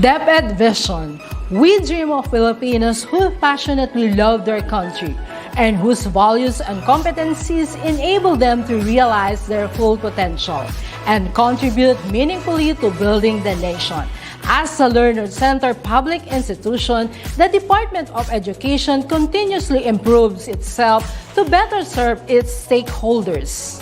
DepEd Vision. We dream of Filipinos who passionately love their country and whose values and competencies enable them to realize their full potential and contribute meaningfully to building the nation. As a learner-centered public institution, the Department of Education continuously improves itself to better serve its stakeholders.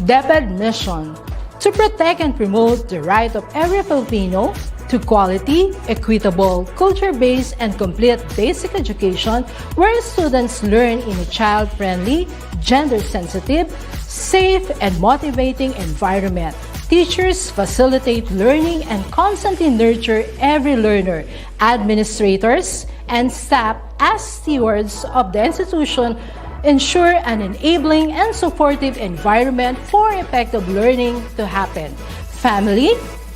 DepEd mission: to protect and promote the right of every Filipino to quality, equitable, culture-based, and complete basic education where students learn in a child-friendly, gender-sensitive, safe, and motivating environment. Teachers facilitate learning and constantly nurture every learner. Administrators and staff, as stewards of the institution, ensure an enabling and supportive environment for effective learning to happen. Family,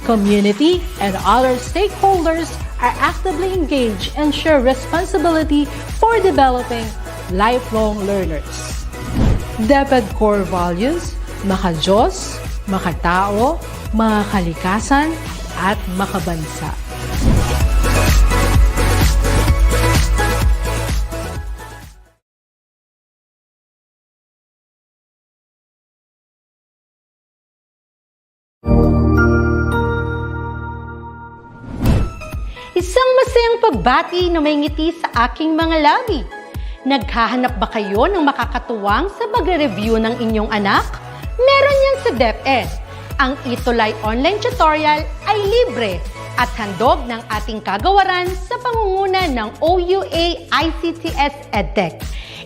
community, and other stakeholders are actively engaged and share responsibility for developing lifelong learners. DepEd core values: maka-Diyos, makatao, makakalikasan, at makabansa. Isang masayang pagbati na may ngiti sa aking mga labi. Naghahanap ba kayo ng makakatuwang sa pagre-review ng inyong anak? Meron yan sa DepEd. Ang ETUlay online tutorial ay libre at handog ng ating kagawaran sa pangunguna ng OUA ICTS EdTech.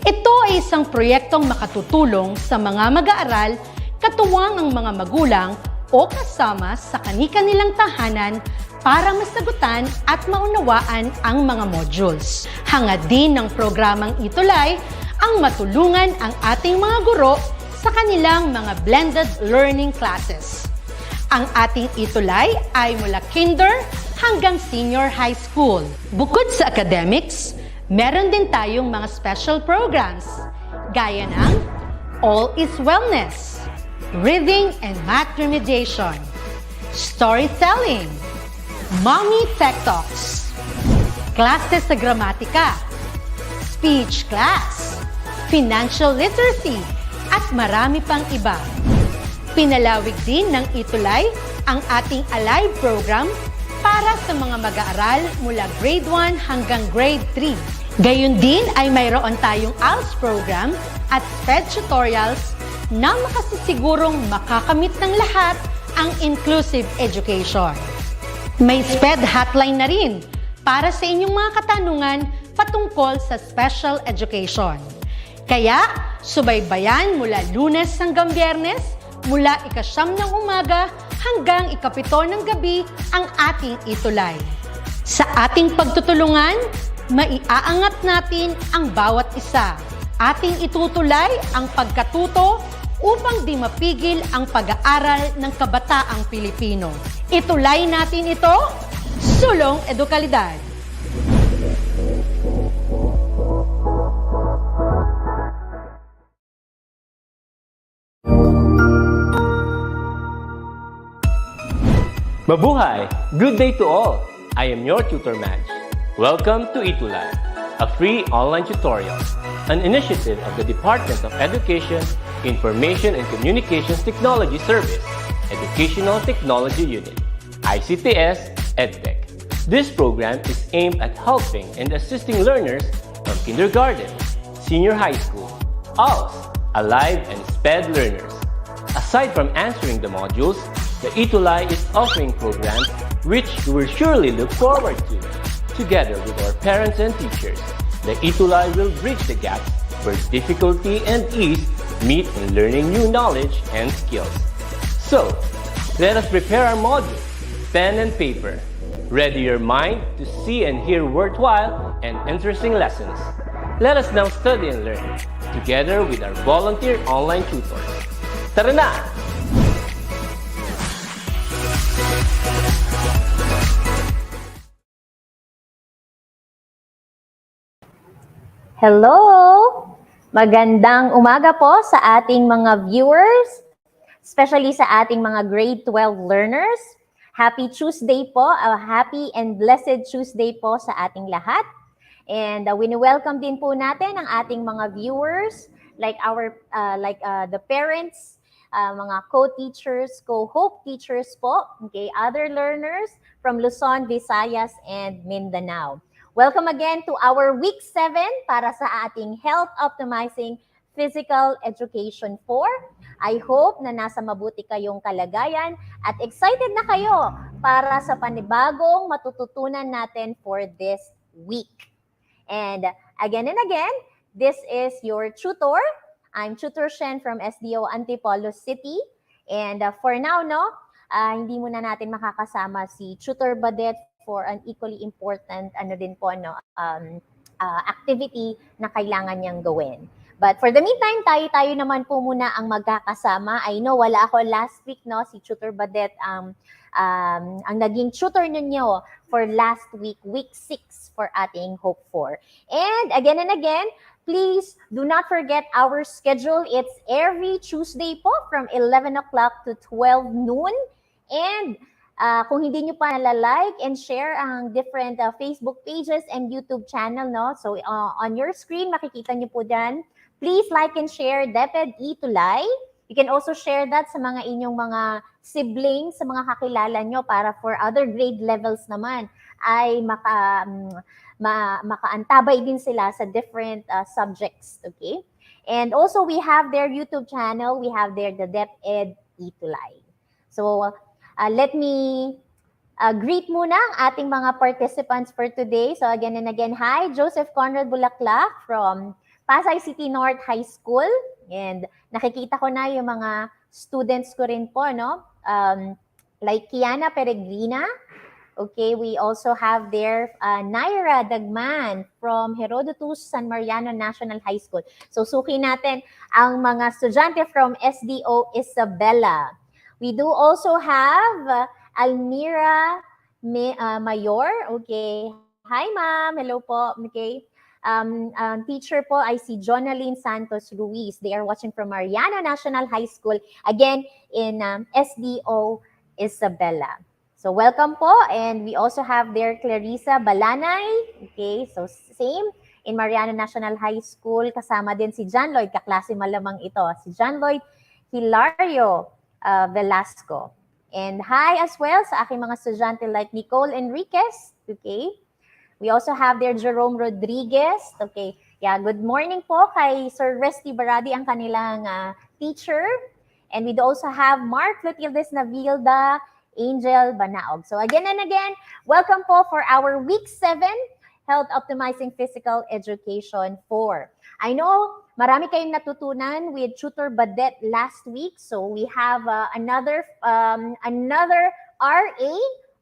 Ito ay isang proyektong makatutulong sa mga mag-aaral, katuwang ang mga magulang o kasama sa kani-kanilang tahanan para masagutan at maunawaan ang mga modules. Hangad din ng programang ETUlay ang matulungan ang ating mga guro sa kanilang mga blended learning classes. Ang ating ETUlay ay mula kinder hanggang senior high school. Bukod sa academics, meron din tayong mga special programs gaya ng All is Wellness, Reading and Math Remediation, Storytelling, Mommy Tech Talks, Classes sa Gramatika, Speech Class, Financial Literacy, at marami pang iba. Pinalawig din ng ETUlay ang ating Alive program para sa mga mag-aaral mula grade 1 hanggang grade 3. Gayon din ay mayroon tayong ALS program at SPED tutorials na makasisigurong makakamit ng lahat ang inclusive education. May SPED hotline na rin para sa inyong mga katanungan patungkol sa special education. Kaya, subaybayan mula Lunes hanggang Biyernes, mula 9:00 ng umaga hanggang 7:00 ng gabi ang ating ETUlay. Sa ating pagtutulungan, maiaangat natin ang bawat isa. Ating itutulay ang pagkatuto upang di mapigil ang pag-aaral ng kabataang Pilipino. Itulay natin ito, sulong edukalidad. Mabuhay! Good day to all! I am your tutor Madge. Welcome to ETUlay, a free online tutorial, an initiative of the Department of Education, Information and Communications Technology Service, Educational Technology Unit, ICTS EdTech. This program is aimed at helping and assisting learners from kindergarten, senior high school, ALS, Alive, and SPED learners. Aside from answering the modules, the ETUlay is offering programs which you will surely look forward to. Together with our parents and teachers, the ETUlay will bridge the gaps where difficulty and ease meet in learning new knowledge and skills. So, let us prepare our modules, pen and paper. Ready your mind to see and hear worthwhile and interesting lessons. Let us now study and learn, together with our volunteer online tutors. Tara na! Hello! Magandang umaga po sa ating mga viewers, especially sa ating mga grade 12 learners. Happy Tuesday po, a happy and blessed Tuesday po sa ating lahat. And wini-welcome din po natin ang ating mga viewers, like the parents, mga co-teachers, co-hope teachers po, okay, other learners from Luzon, Visayas, and Mindanao. Welcome again to our Week 7 para sa ating Health Optimizing Physical Education 4. I hope na nasa mabuti kayong kalagayan at excited na kayo para sa panibagong matututunan natin for this week. And again, this is your tutor. I'm Tutor Shen from SDO Antipolo City. And for now, hindi muna natin makakasama si Tutor Badet for an equally important activity na kailangan niyang gawin. But for the meantime, tayo naman po muna ang magkakasama. I know wala ako last week, si Tutor Badet ang naging tutor ninyo for last week, week 6 for ating Hope 4. And again, please do not forget our schedule. It's every Tuesday po from 11 o'clock to 12 noon. And kung hindi nyo pa like and share ang different Facebook pages and YouTube channel, so on your screen, makikita nyo po dyan. Please like and share DepEd ETUlay. You can also share that sa mga inyong mga siblings, sa mga kakilala nyo para for other grade levels naman ay makaantabay din sila sa different subjects, okay? And also we have their YouTube channel, we have there the DepEd ETUlay. So let me greet muna ang ating mga participants for today. So again, hi, Joseph Conrad Bulaklak from Pasay City North High School. And nakikita ko na yung mga students ko rin po, like Kiana Peregrina. Okay, we also have there Naira Dagman from Herodotus San Mariano National High School. So suki natin ang mga estudyante from SDO Isabela. We do also have Almira Mayor. Okay, hi ma'am, hello po. Okay. Teacher po ay si Jonaline Santos Ruiz. They are watching from Mariano National High School, again in SDO Isabela. So welcome po, and we also have there Clarissa Balanay. Okay, so same in Mariano National High School. Kasama din si John Lloyd, kaklase malamang ito. Si John Lloyd Hilario Velasco. And hi as well sa aking mga estudyante like Nicole Enriquez. Okay. We also have there Jerome Rodriguez. Okay. Yeah, good morning po kay Sir Resty Baradi, ang kanilang teacher. And we also have Mark Clotildes Navilda, Angel Banaog. So again, welcome po for our Week 7 Health Optimizing Physical Education 4. I know marami kayong natutunan with Tutor Badet last week. So we have another RA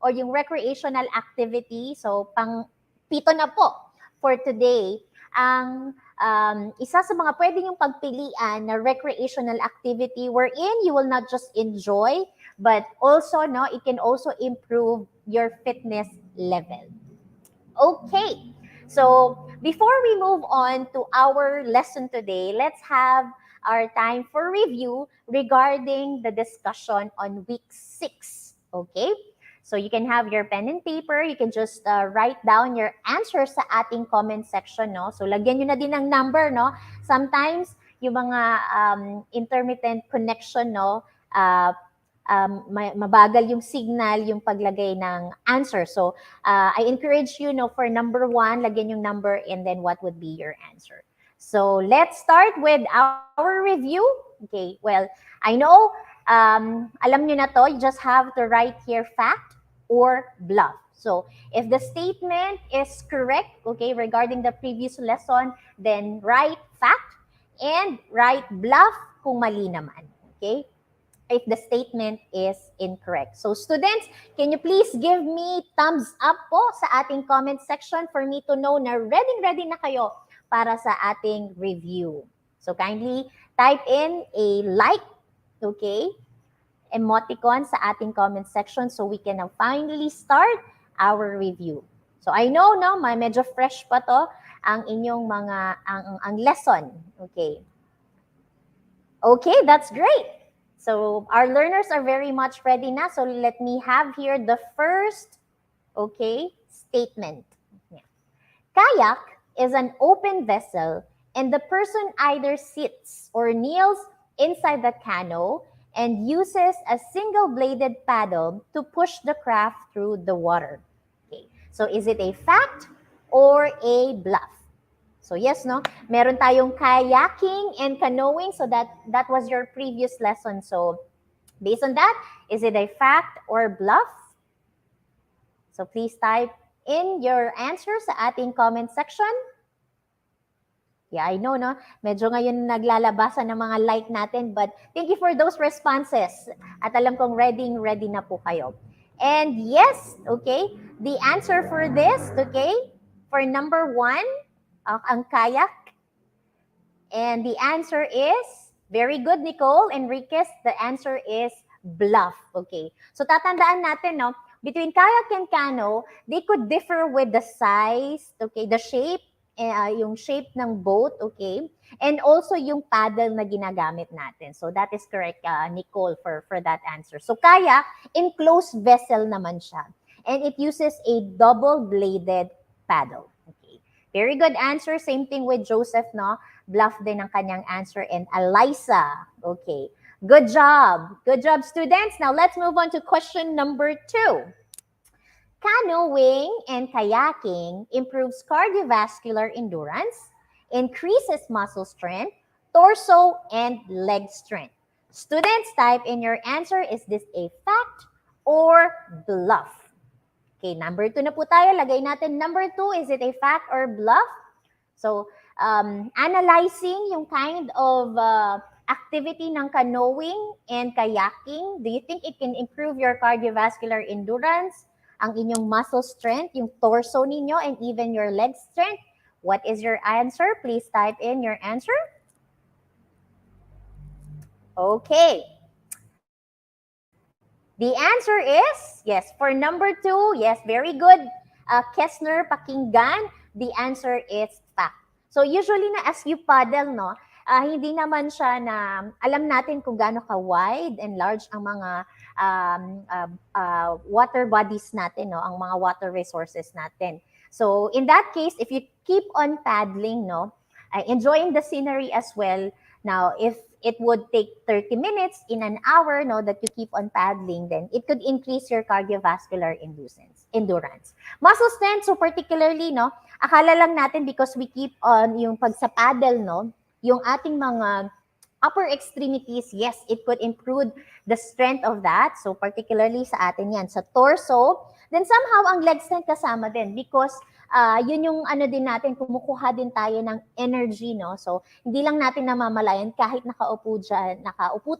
or yung recreational activity. So pang-pito na po for today. Ang isa sa mga pwedeng yung pagpilian na recreational activity wherein you will not just enjoy, but also, it can also improve your fitness level. Okay, so before we move on to our lesson today, let's have our time for review regarding the discussion on week 6. Okay, so you can have your pen and paper. You can just write down your answers sa ating comment section. So lagyan nyo na din ng number. Sometimes yung mga intermittent connection, mabagal yung signal, yung paglagay ng answer. So, I encourage you, for number 1, lagyan yung number and then what would be your answer. So, let's start with our review. Okay, well, I know, alam nyo na to, you just have to write here fact or bluff. So, if the statement is correct, okay, regarding the previous lesson, then write fact and write bluff kung mali naman. Okay? If the statement is incorrect. So students, can you please give me thumbs up po sa ating comment section for me to know na ready na kayo para sa ating review. So kindly type in a like, okay, emoticon sa ating comment section so we can now finally start our review. So I know, medyo fresh pa to ang inyong mga, ang lesson. Okay. Okay, that's great. So our learners are very much ready na. So let me have here the first, okay, statement. Yeah. Kayak is an open vessel and the person either sits or kneels inside the canoe and uses a single-bladed paddle to push the craft through the water. Okay. So is it a fact or a bluff? So yes, no? Meron tayong kayaking and canoeing. So that was your previous lesson. So based on that, is it a fact or bluff? So please type in your answer sa ating comment section. Yeah, I know, no? Medyo ngayon naglalabasan ng mga like natin, but thank you for those responses. At alam kong ready na po kayo. And yes, okay, the answer for this, okay, for number 1, ang kayak. And the answer is, very good, Nicole Enriquez, the answer is bluff, okay? So tatandaan natin, no? Between kayak and canoe, they could differ with the size, okay, the shape, yung shape ng boat, okay? And also yung paddle na ginagamit natin. So that is correct, Nicole, for that answer. So kayak, enclosed vessel naman siya. And it uses a double-bladed paddle. Okay. Very good answer. Same thing with Joseph, no? Bluff din ang kanyang answer. And Eliza, okay. Good job. Good job, students. Now let's move on to question number 2. Canoeing and kayaking improves cardiovascular endurance, increases muscle strength, torso, and leg strength. Students, type in your answer. Is this a fact or bluff? Okay, number 2 na po tayo. Lagay natin number 2. Is it a fact or bluff? So, analyzing yung kind of activity ng canoeing and kayaking, do you think it can improve your cardiovascular endurance, ang inyong muscle strength, yung torso ninyo, and even your leg strength? What is your answer? Please type in your answer. Okay. The answer is, yes, for number 2, yes, very good. Kessner, pakinggan, the answer is fact. So usually na as you paddle, no, hindi naman siya na alam natin kung gaano ka-wide and large ang mga water bodies natin, no, ang mga water resources natin. So in that case, if you keep on paddling, no, enjoying the scenery as well. Now, if it would take 30 minutes in an hour, no, that you keep on paddling, then it could increase your cardiovascular endurance. Muscle strength, so particularly, no, akala lang natin because we keep on yung pag sa paddle, no, yung ating mga upper extremities, yes, it could improve the strength of that. So particularly sa atin yan, sa torso. Then somehow ang leg strength kasama din because yun yung ano din natin, kumukuha din tayo ng energy, no? So hindi lang natin namamalayan kahit nakaupo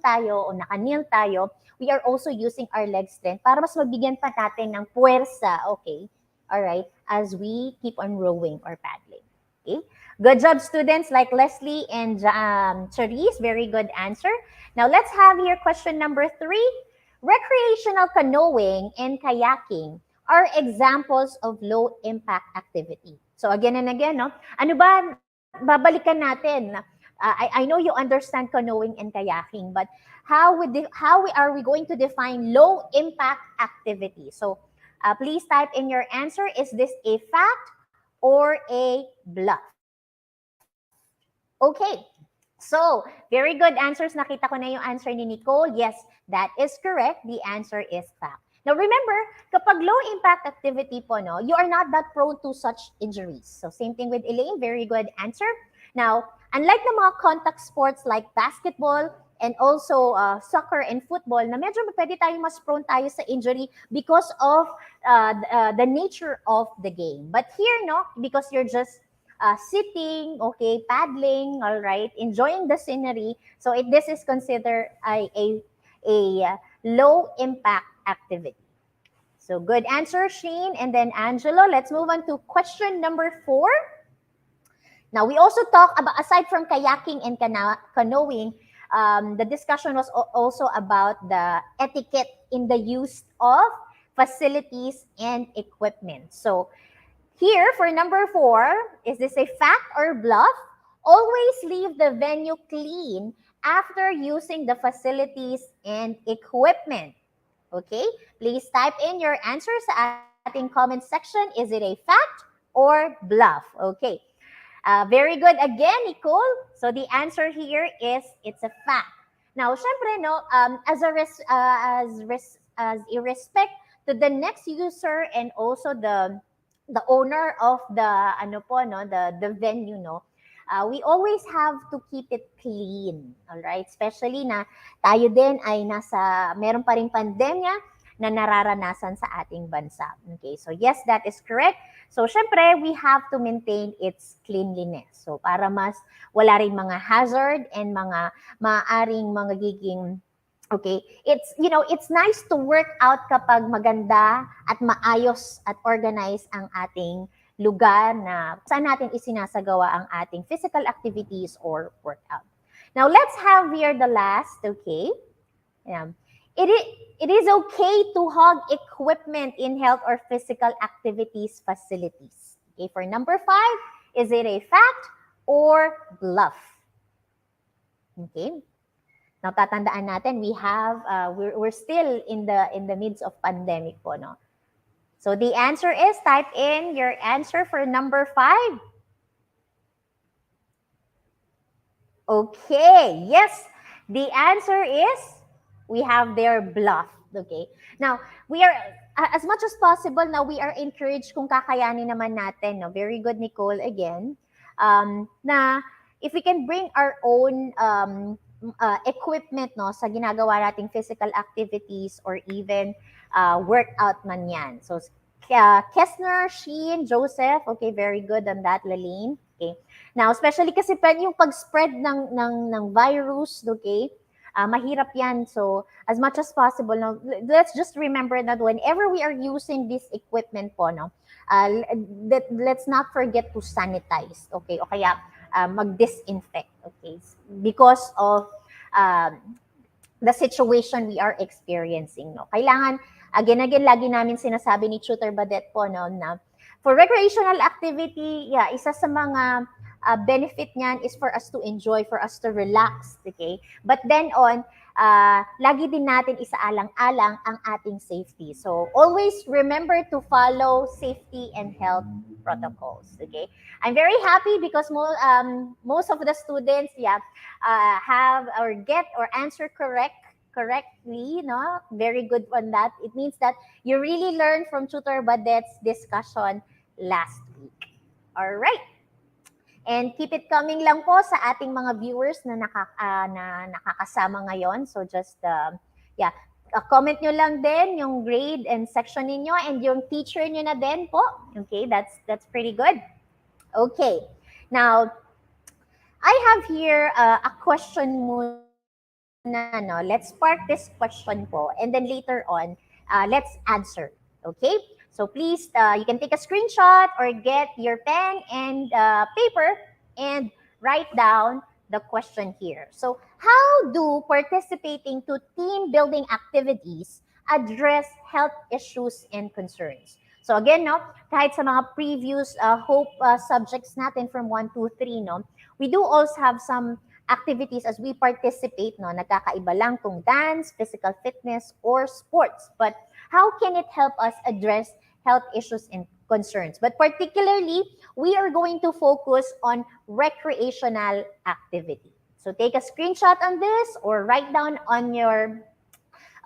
tayo o naka-kneel tayo, we are also using our leg strength para mas mabigyan pa natin ng puwersa, okay? All right, as we keep on rowing or paddling. Okay? Good job, students like Leslie and Charisse. Very good answer. Now, let's have here question number 3. Recreational canoeing and kayaking are examples of low-impact activity. So, again and again, no? Ano ba, babalikan natin? I know you understand canoeing and kayaking, but how are we going to define low-impact activity? So, please type in your answer. Is this a fact or a bluff? Okay, so very good answers. Nakita ko na yung answer ni Nicole. Yes, that is correct. The answer is fact. Now remember, kapag low impact activity po, no, you are not that prone to such injuries. So same thing with Elaine, very good answer. Now, unlike the mga contact sports like basketball and also soccer and football, na medyo pwede tayo mas prone tayo sa injury because of the nature of the game. But here, no, because you're just sitting, okay, paddling, all right, enjoying the scenery. So this is considered a low impact activity. So good answer, Sheen. And then Angelo, let's move on to question number 4. Now, we also talk about, aside from kayaking and canoeing, the discussion was also about the etiquette in the use of facilities and equipment. So here, for number 4, is this a fact or bluff? Always leave the venue clean after using the facilities and equipment? Okay, please type in your answer sa ating comment section. Is it a fact or bluff? Okay, very good again, Nicole. So the answer here is it's a fact. Now, syempre, no, as a respect to the next user and also the owner of the ano po no the venue no, we always have to keep it clean, all right? Especially na tayo din ay meron pa ring pandemya na nararanasan sa ating bansa. Okay, so yes, that is correct. So, syempre, we have to maintain its cleanliness. So, para mas wala ring mga hazard and mga maaaring mga giging, okay, it's nice to work out kapag maganda at maayos at organized ang ating lugar na saan natin isinasagawa ang ating physical activities or workout. Now, let's have here the last, okay? Yeah. It is okay to hog equipment in health or physical activities facilities. Okay, for number 5, is it a fact or bluff? Okay. Now, tatandaan natin, we're still in the midst of pandemic po, no? So, the answer is, type in your answer for number 5. Okay, yes, the answer is, we have their bluff. Okay. Now, we are, as much as possible, now we are encouraged kung kakayanin naman natin. No? Very good, Nicole, again. Na if we can bring our own equipment no, sa ginagawa nating physical activities or even workout man yan. So, Kessner, Sheen, Joseph, okay, very good on that, Laline. Okay. Now, especially kasi yung pag-spread ng virus, okay, mahirap yan. So, as much as possible, no, let's just remember that whenever we are using this equipment po, no, let's not forget to sanitize, okay? O kaya mag-disinfect, okay? Because of the situation we are experiencing, no? Kailangan, again, lagi namin sinasabi ni Tutor Badet po, no, na for recreational activity, yeah, isa sa mga benefit niyan is for us to enjoy, for us to relax, okay? But then on, lagi din natin isaalang-alang ang ating safety. So, always remember to follow safety and health protocols, okay? I'm very happy because most of the students, yeah, have or get or answer correctly, no? Very good on that. It means that you really learned from Tutor Badet's discussion last week. All right. And keep it coming lang po sa ating mga viewers na nakakasama ngayon. So just, comment nyo lang din yung grade and section ninyo and yung teacher nyo na din po. Okay, that's pretty good. Okay, now, I have here a question muna. No? Let's park this question po and then later on, let's answer. Okay? So please, you can take a screenshot or get your pen and paper and write down the question here. So how do participating to team building activities address health issues and concerns? So again, no, kahit sa mga previous hope subjects natin from 1, 2, 3, no, we do also have some activities as we participate, no, nagkakaiba lang kung dance, physical fitness, or sports. But how can it help us address health issues and concerns? But particularly, we are going to focus on recreational activity. So take a screenshot on this or write down on your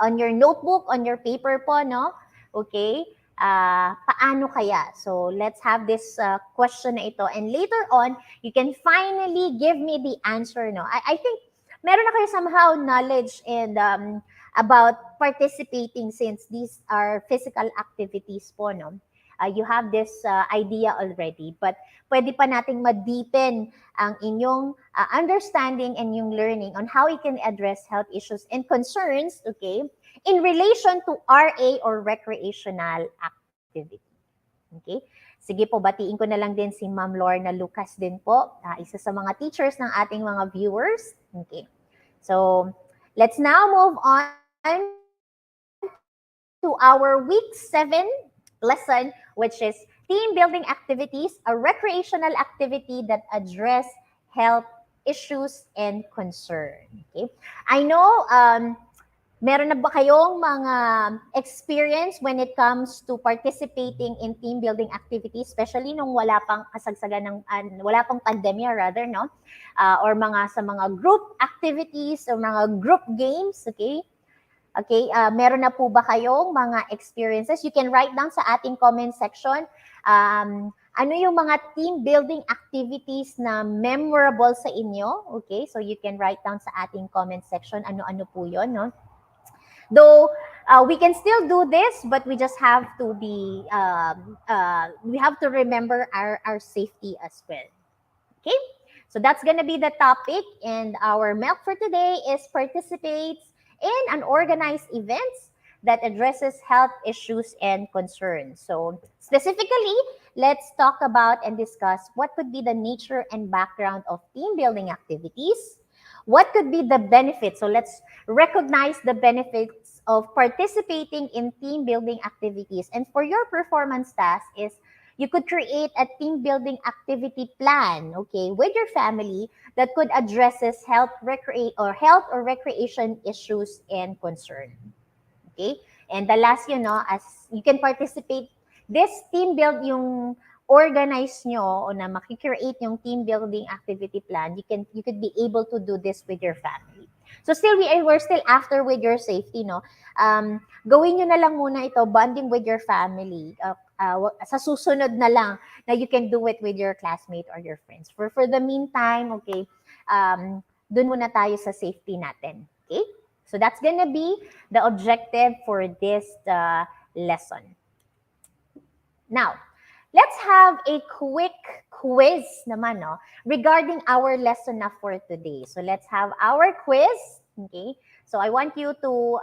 notebook, on your paper po, no? Okay? Paano kaya? So let's have this question na ito. And later on, you can finally give me the answer, no? I think meron na kayo somehow knowledge and about participating since these are physical activities po, no? You have this idea already, but pwede pa nating ma-deepen ang inyong understanding and yung learning on how you can address health issues and concerns, okay, in relation to RA or recreational activity. Okay? Sige po, batiin ko na lang din si Ma'am Lorna Lucas din po, isa sa mga teachers ng ating mga viewers. Okay. So, let's now move on to our week 7 lesson, which is team building activities, a recreational activity that address health issues, and concern. Okay? I know, meron na ba kayong mga experience when it comes to participating in team building activities, especially nung wala pang kasagsagan ng, wala pang pandemya rather, no? Or sa mga group activities or mga group games, okay? Okay, meron na po ba kayong mga experiences? You can write down sa ating comment section. Ano yung mga team building activities na memorable sa inyo? Okay, so you can write down sa ating comment section ano-ano po yun, no? Though we can still do this, but we just have to be, we have to remember our safety as well. Okay, so that's gonna be the topic, and our milk for today is participates in unorganized events that addresses health issues and concerns. So specifically, let's talk about and discuss what could be the nature and background of team building activities. What could be the benefits? So let's recognize the benefits of participating in team building activities. And for your performance task is you could create a team building activity plan, okay, with your family that could addresses health or recreation issues and concern. Okay? And the last, as you can participate, this team build yung organize nyo o na makikreate yung team building activity plan, you could be able to do this with your family. So still, we're still after with your safety, no? Gawin nyo na lang muna ito, bonding with your family. Sa susunod na lang na you can do it with your classmate or your friends. For the meantime, okay, dun muna tayo sa safety natin. Okay? So that's gonna be the objective for this lesson. Now, let's have a quick quiz naman, no, regarding our lesson na for today. So let's have our quiz. Okay? So I want you to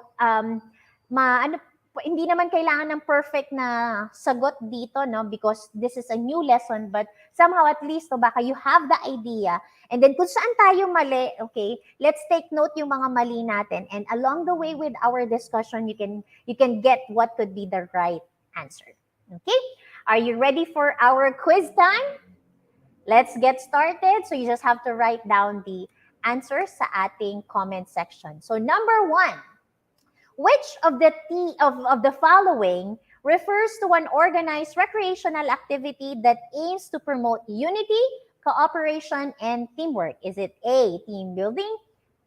hindi naman kailangan ng perfect na sagot dito, no, because this is a new lesson, but somehow at least, no, baka you have the idea. And then kung saan tayo mali, okay, let's take note yung mga mali natin. And along the way with our discussion, you can get what could be the right answer. Okay? Are you ready for our quiz time? Let's get started. So you just have to write down the answers sa ating comment section. So number 1, which of the following refers to an organized recreational activity that aims to promote unity, cooperation, and teamwork? Is it A, team building,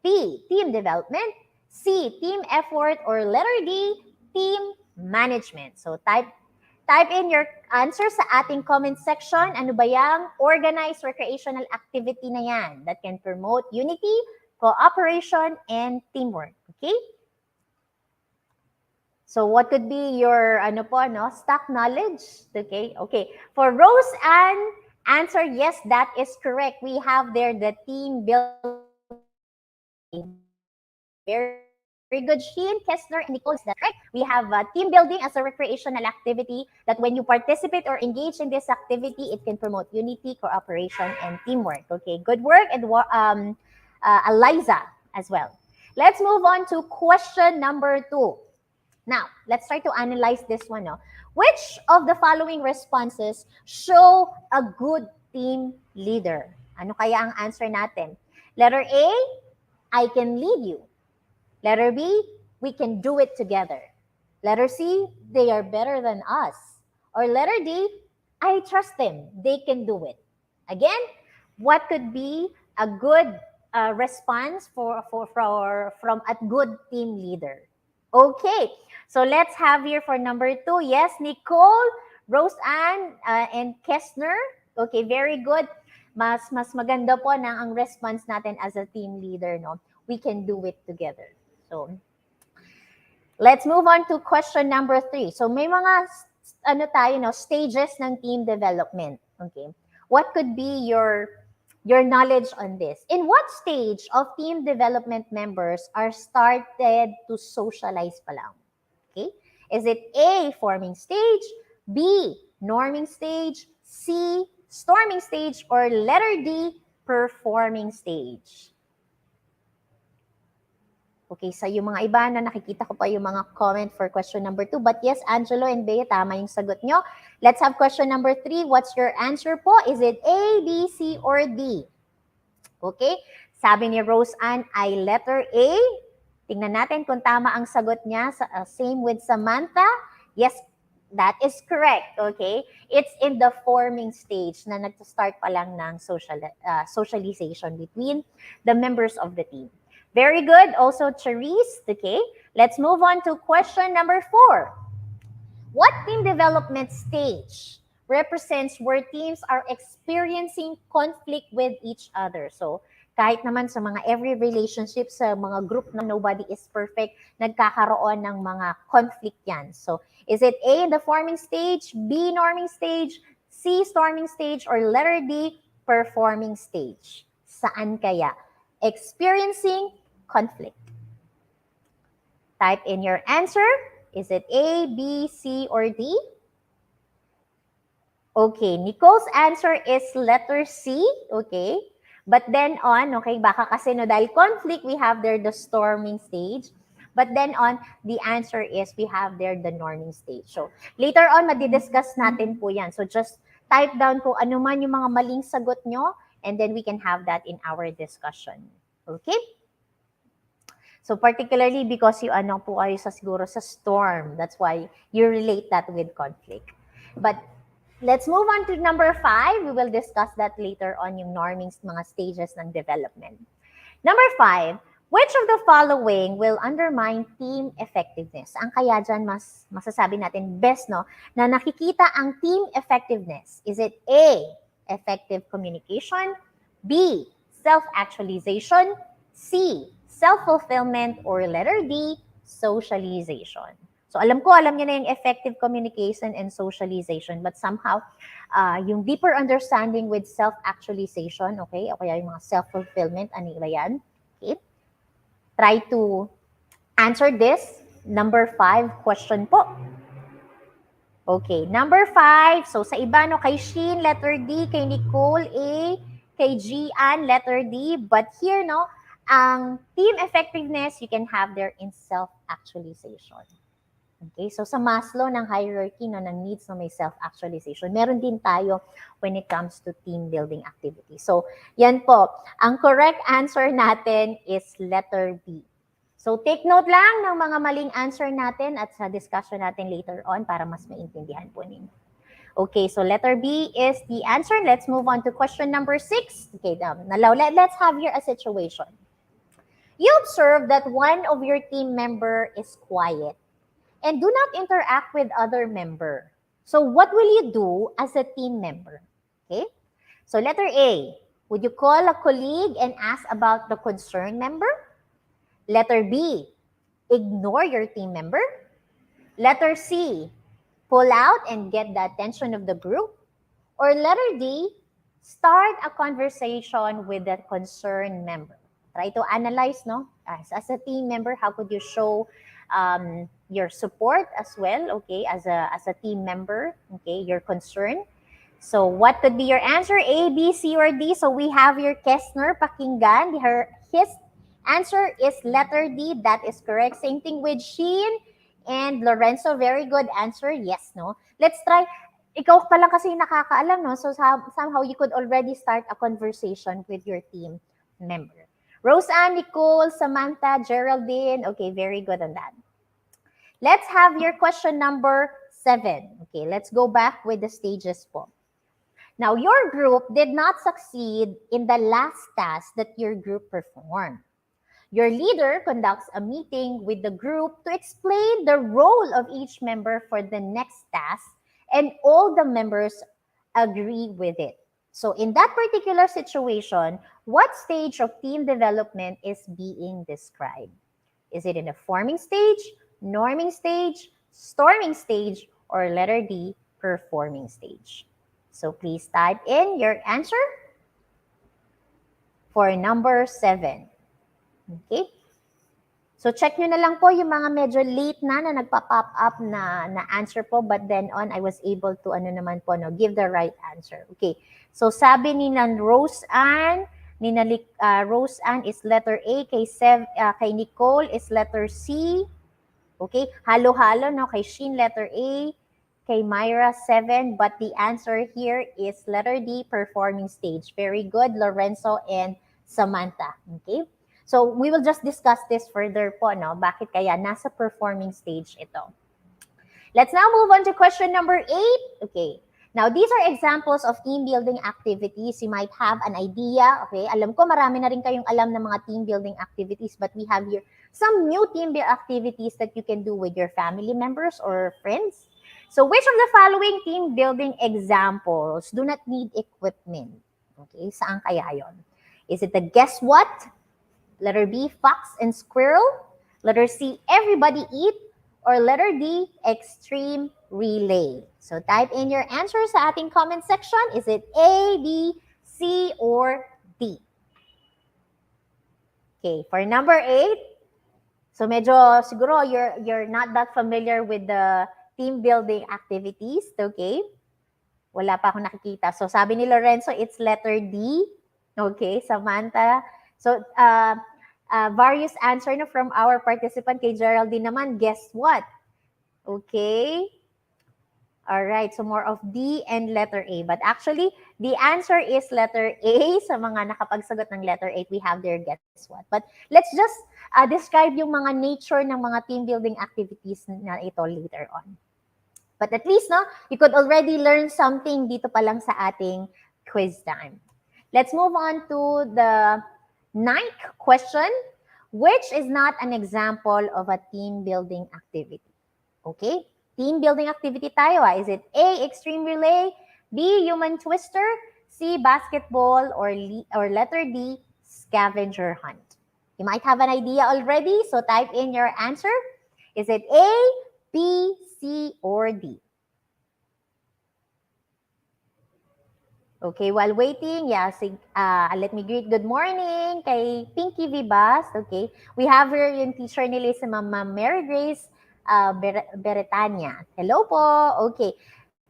B, team development, C, team effort, or letter D, team management? So type in your answer sa ating comment section. Ano ba yung organized recreational activity na yan that can promote unity, cooperation, and teamwork? Okay? So what could be your stock knowledge? Okay? Okay. For Rose Ann, answer, yes, that is correct. We have there the team building. Very good. Sheen, Kessler, and Nicole, that's correct. We have team building as a recreational activity that when you participate or engage in this activity, it can promote unity, cooperation, and teamwork. Okay, good work. And Eliza as well. Let's move on to question number 2. Now, let's try to analyze this one. No? Which of the following responses show a good team leader? Ano kaya ang answer natin? Letter A, I can lead you. Letter B, we can do it together. Letter C, they are better than us. Or letter D, I trust them. They can do it. Again, what could be a good response from a good team leader? Okay, so let's have here for number 2. Yes, Nicole, Rose Ann, and Kessner. Okay, very good. Mas maganda po na ang response natin as a team leader, no? We can do it together. So, let's move on to question number 3. So, may mga stages ng team development. Okay, what could be your knowledge on this? In what stage of team development members are started to socialize pa lang? Okay, is it A, forming stage, B, norming stage, C, storming stage, or letter D, performing stage? Okay, so yung mga iba na nakikita ko pa yung mga comment for question number 2. But yes, Angelo and Bea, tama yung sagot nyo. Let's have question number 3. What's your answer po? Is it A, B, C, or D? Okay? Sabi ni Rose Ann ay letter A. Tingnan natin kung tama ang sagot niya. Same with Samantha. Yes, that is correct. Okay? It's in the forming stage na nag-start pa lang ng socialization between the members of the team. Very good. Also, Charisse. Okay? Let's move on to question number 4. What team development stage represents where teams are experiencing conflict with each other? So, kahit naman sa mga every relationship, sa mga group na nobody is perfect, nagkakaroon ng mga conflict yan. So, is it A, the forming stage, B, norming stage, C, storming stage, or letter D, performing stage? Saan kaya? Experiencing conflict. Type in your answer. Is it A, B, C, or D? Okay, Nicole's answer is letter C. Okay. But then on, okay, baka kasi no, dahil conflict, we have there the storming stage. But then on, the answer is we have there the norming stage. So, later on, madidiscuss natin po yan. So, just type down po ano man yung mga maling sagot nyo, and then we can have that in our discussion. Okay? So particularly because you ano po kayo sa siguro sa storm, that's why you relate that with conflict. But let's move on to number 5. We will discuss that later on yung norming mga stages ng development. Number 5, which of the following will undermine team effectiveness? Ang kaya dyan masasabi natin best no na nakikita ang team effectiveness. Is it A, effective communication, B, self-actualization, C, self-fulfillment, or letter D, socialization. So alam niyo na yung effective communication and socialization, but somehow, yung deeper understanding with self-actualization, okay, o kaya yung mga self-fulfillment, ano ba yan? Okay. Try to answer this. Number 5 question po. Okay, number 5. So sa iba, no, kay Sheen, letter D, kay Nicole, A, kay Gian, letter D, but here, no, ang team effectiveness, you can have there in self-actualization. Okay, so sa Maslow ng hierarchy no, ng needs na may self-actualization, meron din tayo when it comes to team building activities. So, yan po. Ang correct answer natin is letter B. So, take note lang ng mga maling answer natin at sa discussion natin later on para mas maintindihan po ninyo. Okay, so letter B is the answer. Let's move on to question number 6. Okay, let's have here a situation. You observe that one of your team member is quiet and do not interact with other member. So what will you do as a team member? Okay? So letter A, would you call a colleague and ask about the concerned member? Letter B, ignore your team member. Letter C, pull out and get the attention of the group. Or letter D, start a conversation with the concerned member. Try to analyze, no? As a team member, how could you show your support as well, okay, as a team member, okay, your concern. So what could be your answer? A, B, C, or D? So we have your Kessner, pakinggan. His answer is letter D. That is correct. Same thing with Sheen and Lorenzo. Very good answer. Yes, no? Let's try. Ikaw pa lang kasi nakakaalam, no? So somehow you could already start a conversation with your team member. Roseanne, Nicole, Samantha, Geraldine. Okay, very good on that. Let's have your question number 7. Okay, let's go back with the stages po. Now, your group did not succeed in the last task that your group performed. Your leader conducts a meeting with the group to explain the role of each member for the next task, and all the members agree with it. So in that particular situation, what stage of team development is being described? Is it in the forming stage, norming stage, storming stage, or letter D, performing stage? So please type in your answer for number 7. Okay? So check nyo na lang po yung mga medyo late na nagpa-pop up na answer po, but then on I was able to give the right answer. Okay. So sabi ni Roseanne, Roseanne is letter A, kay Nicole is letter C. Okay? Halo-halo, no? Kay Sheen letter A, kay Myra 7, but the answer here is letter D, performing stage. Very good, Lorenzo and Samantha. Okay? So, we will just discuss this further po, no? Bakit kaya nasa performing stage ito? Let's now move on to question number 8. Okay. Now, these are examples of team building activities. You might have an idea. Okay. Alam ko marami na rin kayong alam ng mga team building activities, but we have here some new team building activities that you can do with your family members or friends. So, which of the following team building examples do not need equipment? Okay. Saan kaya yon? Is it the guess what? Letter B, fox and squirrel. Letter C, everybody eat. Or letter D, extreme relay. So type in your answer sa ating comment section. Is it A, B, C, or D? Okay, for number 8, so medyo siguro you're not that familiar with the team building activities, okay? Wala pa akong nakikita. So sabi ni Lorenzo, it's letter D. Okay, Samantha. So various answer na from our participant. Kay Geraldine naman, guess what? Okay. All right, so more of D and letter A. But actually, the answer is letter A. Sa mga nakapagsagot ng letter 8, we have their guess what. But let's just describe yung mga nature ng mga team building activities na ito later on. But at least, no, you could already learn something dito pa lang sa ating quiz time. Let's move on to the 9th question. Which is not an example of a team building activity? Okay? Team building activity tayo. Is it A, extreme relay, B, human twister, C, basketball, or letter D, scavenger hunt? You might have an idea already, so type in your answer. Is it A, B, C, or D? Okay, while waiting, let me greet good morning kay Pinky Vibas. Okay, we have here yung teacher nila si Ma'am Mary Grace Beretania. Hello po. Okay.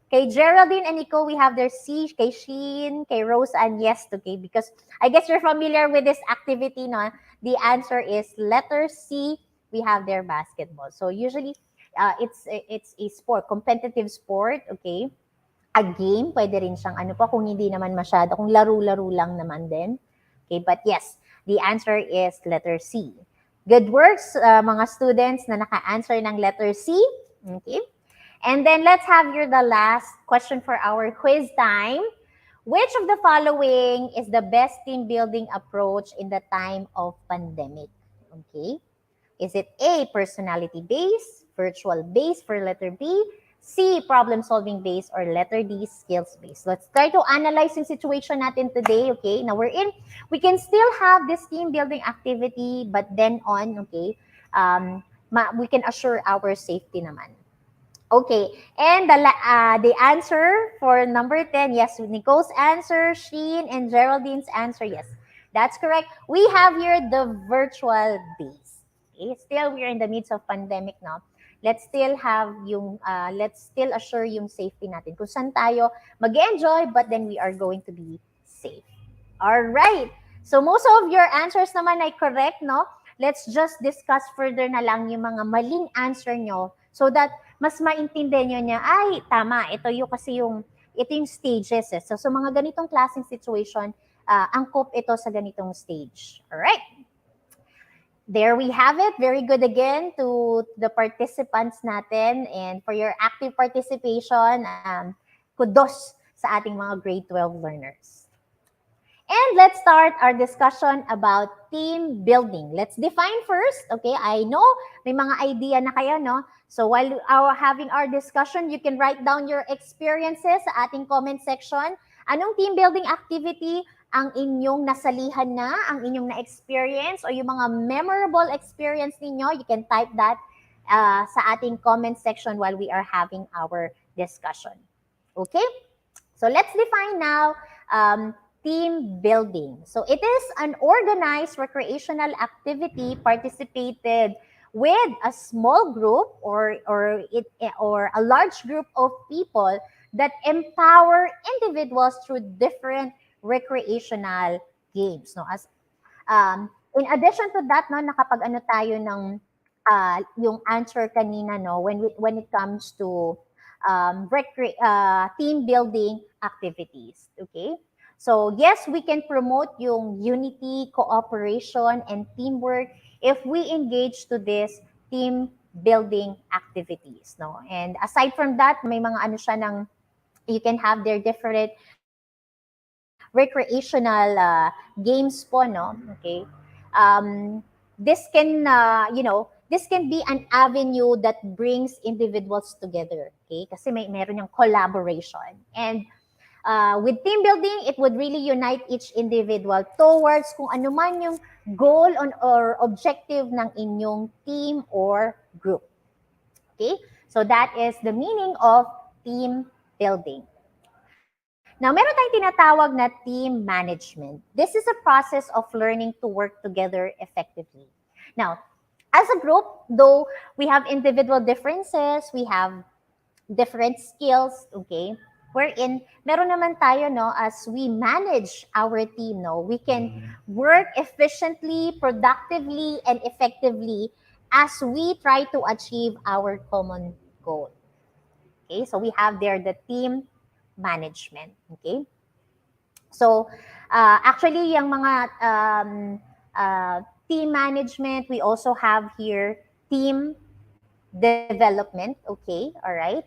Kay Geraldine and Nico, we have their C. Kay Sheen, kay Rose and yes, okay, because I guess you're familiar with this activity, no? The answer is letter C. We have their basketball. So usually, it's a sport, competitive sport, okay? A game, pwede rin siyang ano po, kung hindi naman masyado, kung laro-laro lang naman din. Okay, but yes, the answer is letter C. Good works, mga students na naka-answer ng letter C. Okay. And then let's have here the last question for our quiz time. Which of the following is the best team building approach in the time of pandemic? Okay. Is it A, personality-based, virtual-based for letter B, C, problem-solving based, or letter D, skills-based? Let's try to analyze yung situation natin today, okay? Now, we can still have this team-building activity, but then on, okay, we can assure our safety naman. Okay, and the answer for number 10, yes, Nicole's answer, Sheen, and Geraldine's answer, yes, that's correct. We have here the virtual base. Okay, still, we're in the midst of pandemic now. Let's still assure yung safety natin. Kung saan tayo mag-enjoy, but then we are going to be safe. All right. So most of your answers naman ay correct, no? Let's just discuss further na lang yung mga maling answer nyo so that mas maintindihan nyo niya, ay, tama, ito yung stages. So mga ganitong klaseng situation, angkop ito sa ganitong stage. All right. There we have it. Very good again to the participants natin. And for your active participation, kudos sa ating mga grade 12 learners. And let's start our discussion about team building. Let's define first. Okay, I know may mga idea na kayo, no? So while having our discussion, you can write down your experiences sa ating comment section. Anong team building activity ang inyong nasalihan na, ang inyong na-experience, o yung mga memorable experience ninyo, you can type that sa ating comment section while we are having our discussion. Okay? So let's define now team building. So it is an organized recreational activity participated with a small group or a large group of people that empower individuals through different recreational games, no? As in addition to that, no, nakapag-ano tayo ng yung answer kanina, no, when it comes to team building activities, okay? So yes, we can promote yung unity, cooperation, and teamwork if we engage to this team building activities, no? And aside from that, may mga ano siya ng you can have their different recreational games po, no? Okay. This can, this can be an avenue that brings individuals together. Okay. Kasi meron yung collaboration. And with team building, it would really unite each individual towards kung ano man yung goal or objective ng inyong team or group. Okay? So that is the meaning of team building. Now, meron tayong tinatawag na team management. This is a process of learning to work together effectively. Now, as a group, though we have individual differences, we have different skills, okay? Wherein, meron naman tayo, no, as we manage our team, no, we can work efficiently, productively, and effectively as we try to achieve our common goal. Okay, so we have there the team management. Okay? So, actually, yung mga team management, we also have here team development. Okay? All right?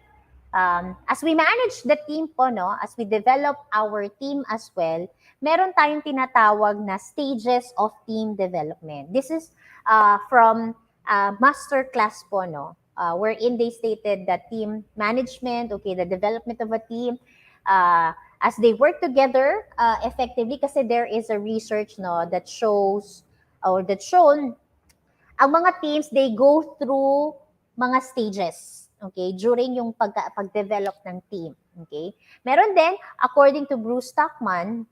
As we manage the team po, no, as we develop our team as well, meron tayong tinatawag na stages of team development. This is from master class po, no, wherein they stated that team management, okay, the development of a team, as they work together effectively, kasi there is a research, no, that shows or that shown ang mga teams, they go through mga stages, okay, during yung pag-develop ng team, okay. Meron din, according to Bruce Stockman,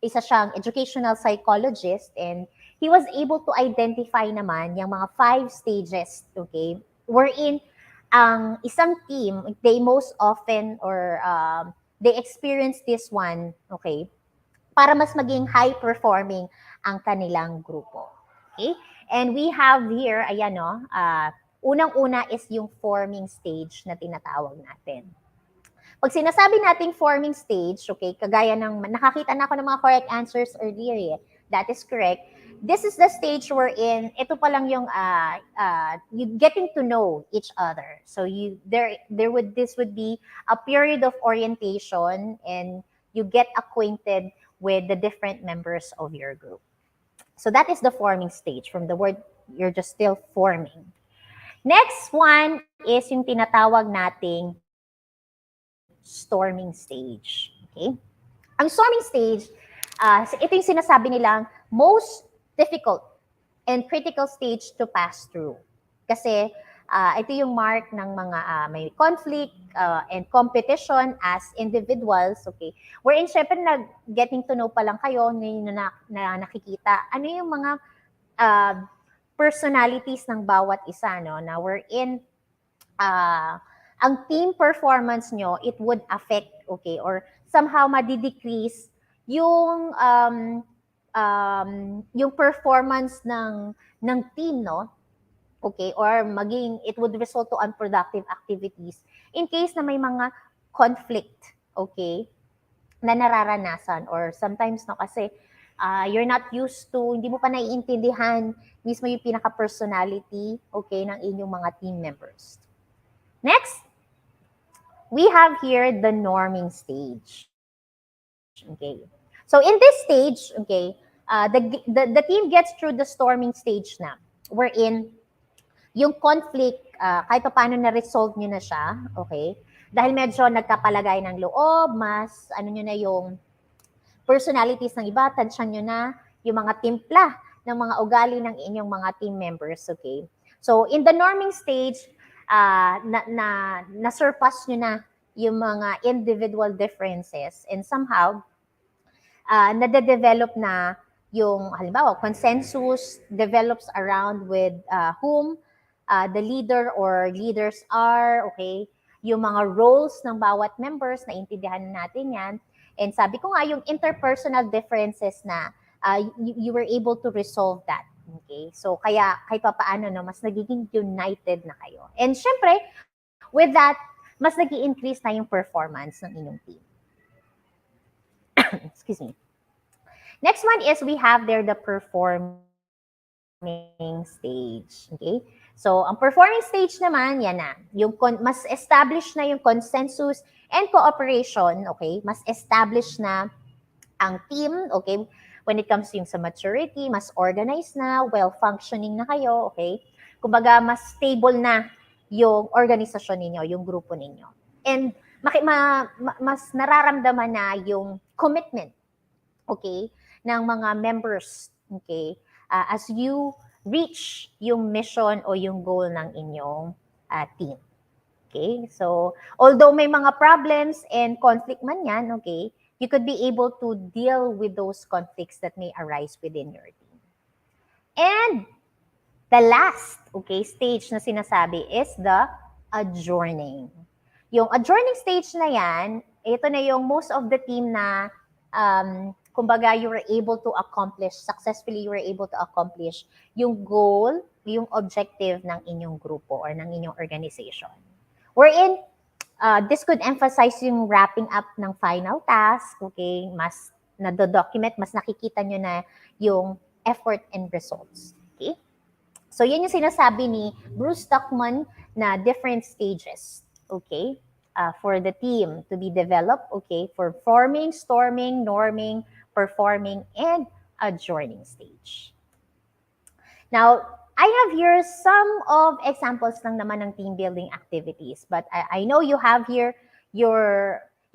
isa siyang educational psychologist, and he was able to identify naman yung mga 5 stages, okay, wherein ang isang team, they most often or they experience this one, okay, para mas maging high-performing ang kanilang grupo. Okay? And we have here, ayan no, unang-una is yung forming stage na tinatawag natin. Pag sinasabi nating forming stage, okay, kagaya ng, nakakita na ako ng mga correct answers earlier, that is correct. This is the stage wherein, ito pa lang yung, you getting to know each other. So this would be a period of orientation, and you get acquainted with the different members of your group. So that is the forming stage. From the word, you're just still forming. Next one is yung tinatawag nating storming stage. Okay? Ang storming stage, ito yung sinasabi nilang most difficult and critical stage to pass through. Kasi ito yung mark ng mga may conflict and competition as individuals, okay? Wherein, syempre, getting to know pa lang kayo, ngayon na nakikita, ano yung mga personalities ng bawat isa, no? Na wherein, ang team performance nyo, it would affect, okay, or somehow madi-decrease yung performance ng team, no? Okay, or maging it would result to unproductive activities in case na may mga conflict, okay, na nararanasan, or sometimes, no, kasi you're not used to, hindi mo pa naiintindihan mismo yung pinaka-personality, okay, ng inyong mga team members. Next, we have here the norming stage. Okay. So in this stage, okay, the team gets through the storming stage na, wherein yung conflict, kahit pa paano na-resolve nyo na siya, okay? Dahil medyo nagkapalagay ng loob, mas ano nyo na yung personalities ng iba, tansyan nyo na yung mga timpla ng mga ugali ng inyong mga team members, okay? So in the norming stage, na-surpass nyo na yung mga individual differences, and somehow, nade-develop na yung, halimbawa, consensus develops around with whom the leader or leaders are, okay? Yung mga roles ng bawat members, naintindihan natin yan. And sabi ko nga, yung interpersonal differences na, you were able to resolve that. Okay? So, kaya kahit pa paano, no, mas nagiging united na kayo. And syempre, with that, mas nag-i-increase na yung performance ng inyong team. Excuse me. Next one is we have there the performing stage. Okay? So, ang performing stage naman, yan na. Yung mas established na yung consensus and cooperation, okay? Mas established na ang team, okay? When it comes to yung sa maturity, mas organized na, well-functioning na kayo, okay? Kumbaga, mas stable na yung organisasyon ninyo, yung grupo ninyo. And mas nararamdaman na yung commitment, okay, ng mga members, okay, as you reach yung mission o yung goal ng inyong team. Okay? So, although may mga problems and conflict man yan, okay, you could be able to deal with those conflicts that may arise within your team. And the last, okay, stage na sinasabi is the adjourning. Yung adjourning stage na yan, ito na yung most of the team na kumbaga you were able to accomplish, successfully you were able to accomplish yung goal, yung objective ng inyong grupo or ng inyong organization. Wherein, this could emphasize yung wrapping up ng final task, okay? Mas nado-document, mas nakikita nyo na yung effort and results, okay? So, yun yung sinasabi ni Bruce Tuckman na different stages, okay? For the team to be developed, okay? For forming, storming, norming, performing, and adjourning stage. Now, I have here some of examples lang naman ng team building activities, but I know you have here you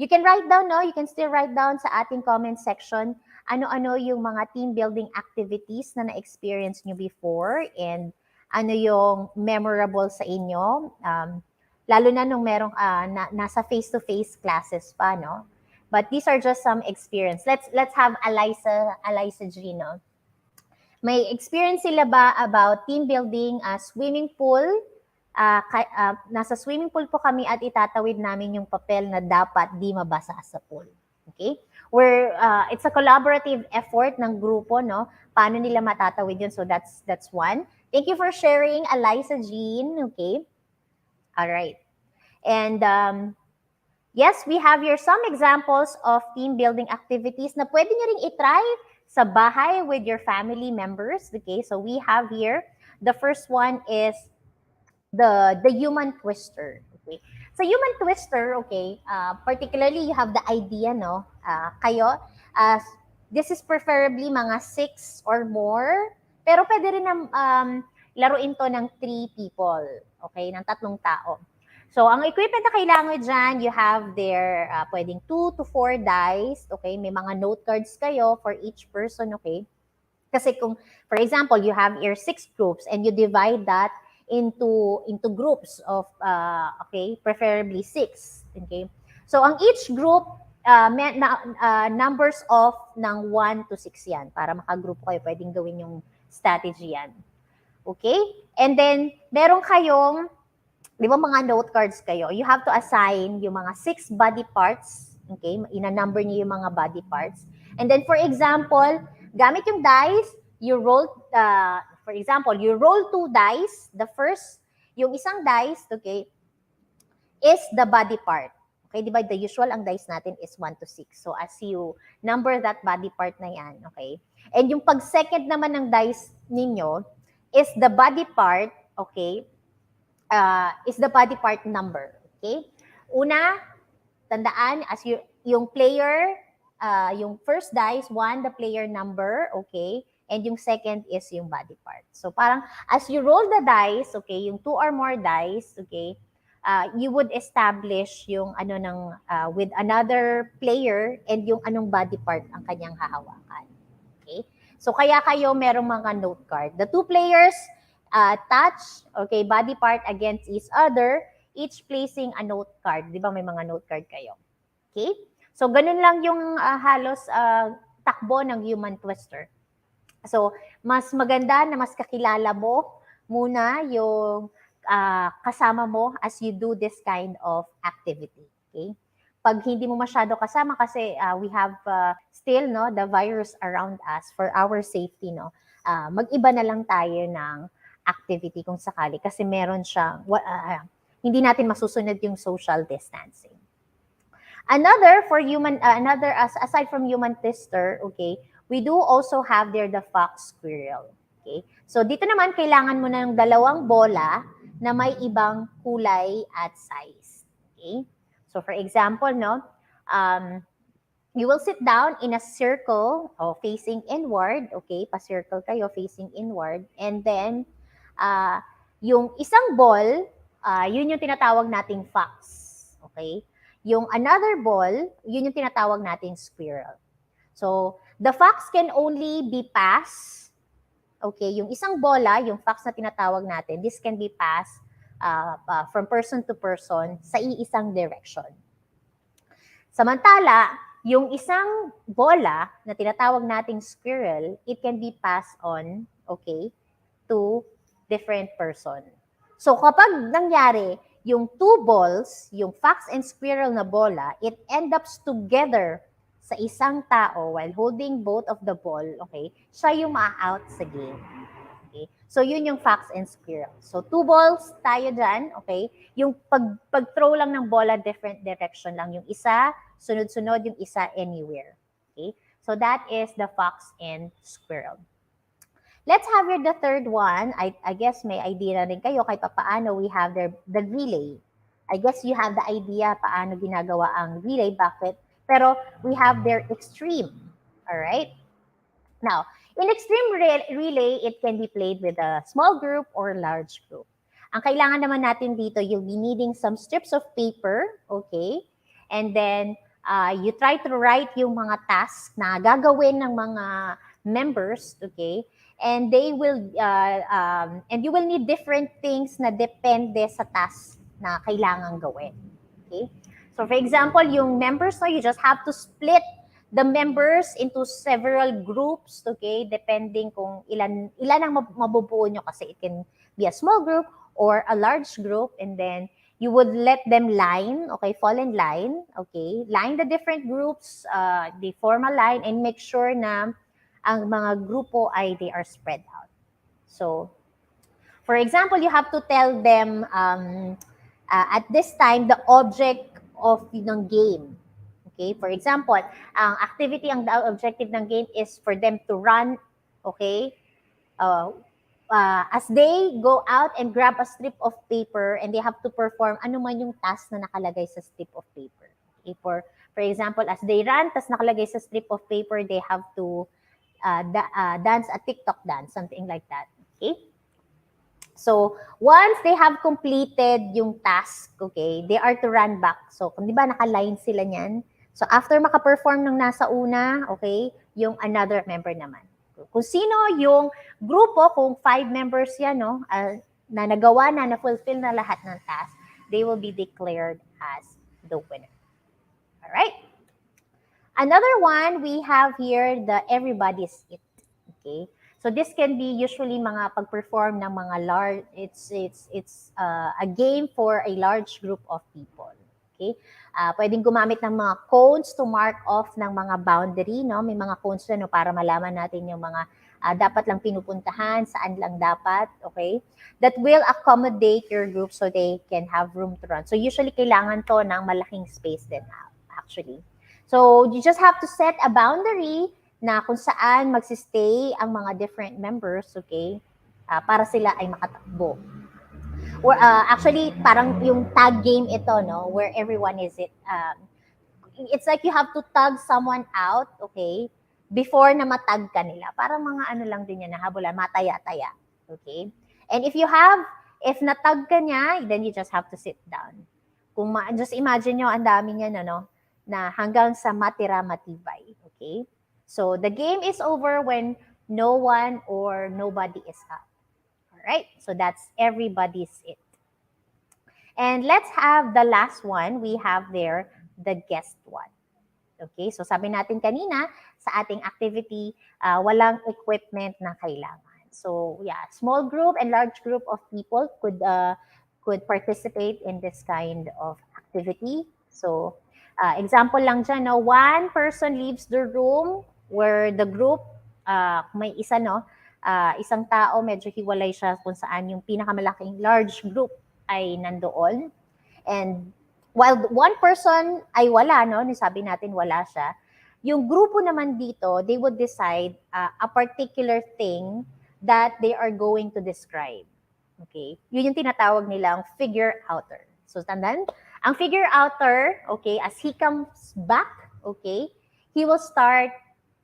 can write down, no? You can still write down sa ating comment section ano-ano yung mga team building activities na na-experience nyo before and ano yung memorable sa inyo. Lalo na nung merong nasa face-to-face classes pa, no? But these are just some experience. Let's have Eliza G, no? May experience sila ba about team building, swimming pool? Nasa swimming pool po kami at itatawid namin yung papel na dapat di mabasa sa pool. Okay? Where it's a collaborative effort ng grupo, no? Paano nila matatawid yun? So that's one. Thank you for sharing, Eliza Jean. Okay? All right. And yes, we have here some examples of team building activities na pwede nyo ring itry sa bahay with your family members. Okay, so we have here, the first one is the human twister. Okay, so human twister, okay, particularly you have the idea, no, kayo, this is preferably mga 6 or more, pero pwede rin laruin to ng 3 people, okay, ng 3 tao. So, ang equipment na kailangan dyan, you have there, pwedeng 2 to 4 dice, okay? May mga note cards kayo for each person, okay? Kasi kung, for example, you have your 6 groups and you divide that into groups of, okay, preferably 6, okay? So, ang each group, numbers of ng 1 to 6 yan. Para makagroup kayo, pwedeng gawin yung strategy yan. Okay? And then, meron kayong, di ba mga note cards kayo, you have to assign yung mga 6 body parts, okay? Ina-number niyo yung mga body parts. And then, for example, gamit yung dice, you roll, for example, you roll 2 dice. The first, yung isang dice, okay, is the body part. Okay, di ba, the usual, ang dice natin is 1 to 6. So, as you number that body part na yan, okay? And yung pag-second naman ng dice ninyo is the body part, okay, is the body part number. Okay? Una, tandaan, as yung player, yung first dice, 1, the player number, okay? And yung second is yung body part. So parang, as you roll the dice, okay, yung 2 or more dice, okay, you would establish yung with another player and yung anong body part ang kanyang hahawakan. Okay? So kaya kayo merong mga note card. The 2 players, touch, okay, body part against each other, each placing a note card. Di ba may mga note card kayo? Okay? So, ganun lang yung halos takbo ng human twister. So, mas maganda na mas kakilala mo muna yung kasama mo as you do this kind of activity. Okay? Pag hindi mo masyado kasama kasi we have still, no, the virus around us for our safety, no, mag-iba na lang tayo ng activity kung sakali kasi meron siyang hindi natin masusunod yung social distancing. Another for human, aside from human tester, okay, we do also have there the fox squirrel. Okay, so dito naman kailangan mo ng dalawang bola na may ibang kulay at size. Okay, so for example, no, you will sit down in a circle facing inward. Okay, pa-circle kayo facing inward, and then yung isang ball, yun yung tinatawag nating fox. Okay? Yung another ball, yun yung tinatawag nating squirrel. So, the fox can only be passed. Okay, yung isang bola, yung fox na tinatawag natin, this can be passed from person to person sa iisang direction. Samantala, yung isang bola na tinatawag nating squirrel, it can be passed on, okay, to different person. So kapag nangyari, yung two balls, yung fox and squirrel na bola, it end up together sa isang tao while holding both of the ball, okay, siya yung ma-out sa game. Okay? So yun yung fox and squirrel. So two balls tayo dyan, okay? Yung pag-throw lang ng bola, different direction lang. Yung isa, sunod-sunod, yung isa anywhere. Okay? So that is the fox and squirrel. Let's have here the third one. I guess may idea na rin kayo kahit paano we have the relay. I guess you have the idea paano ginagawa ang relay, bakit? Pero we have their extreme. All right? Now, in extreme relay, it can be played with a small group or large group. Ang kailangan naman natin dito, you'll be needing some strips of paper, okay? And then, you try to write yung mga tasks na gagawin ng mga members, okay? And they will, and you will need different things na depende sa task na kailangan gawin, okay? So, for example, yung members, no, you just have to split the members into several groups, okay? Depending kung ilan ang mabubuo nyo kasi it can be a small group or a large group, and then you would let them line, okay? Fall in line, okay? Line the different groups, they form a line and make sure na ang mga grupo ay they are spread out. So, for example, you have to tell them at this time the object of ng game. Okay? For example, ang activity, ang objective ng game is for them to run, okay? As they go out and grab a strip of paper and they have to perform ano man yung task na nakalagay sa strip of paper. Okay? For example, as they run, tas nakalagay sa strip of paper, they have to dance a TikTok dance, something like that. Okay? So, once they have completed yung task, okay, they are to run back. So, di ba naka-line sila niyan? So, after maka-perform ng nasa una, okay, yung another member naman. Kung sino yung grupo, kung 5 members yan, no, na nagawa na, na-fulfill na lahat ng task, they will be declared as the winner. Alright? Another one, we have here the everybody's it. Okay? So this can be usually mga pag-perform ng mga large, it's a game for a large group of people. Okay? Pwedeng gumamit ng mga cones to mark off ng mga boundary, no? May mga cones na, no, para malaman natin yung mga dapat lang pinupuntahan, saan lang dapat, okay? That will accommodate your group so they can have room to run. So usually kailangan to ng malaking space din actually. So, you just have to set a boundary na kung saan magsistay ang mga different members, okay, para sila ay makatakbo. Or actually, parang yung tag game ito, no, where everyone is it. It's like you have to tag someone out, okay, before na matag ka nila. Parang mga ano lang din yan, nahabulan, mataya-taya, okay? And if natag ka niya, then you just have to sit down. Just imagine nyo, ang dami niya, no, na hanggang sa matira matibay. Okay? So, the game is over when no one or nobody is up. Alright? So, that's everybody's it. And let's have the last one. We have there the guest one. Okay? So, sabi natin kanina, sa ating activity, walang equipment na kailangan. So, yeah, small group and large group of people could participate in this kind of activity. So, example lang dyan, no? One person leaves the room where the group, may isa, no? Isang tao, medyo hiwalay siya kung saan yung pinakamalaking large group ay nandoon. And while one person ay wala, no? Sabi natin wala siya. Yung grupo naman dito, they would decide a particular thing that they are going to describe. Okay? Yun yung tinatawag nilang figure outer. So, tandaan, ang figure outer, okay, as he comes back, okay, he will start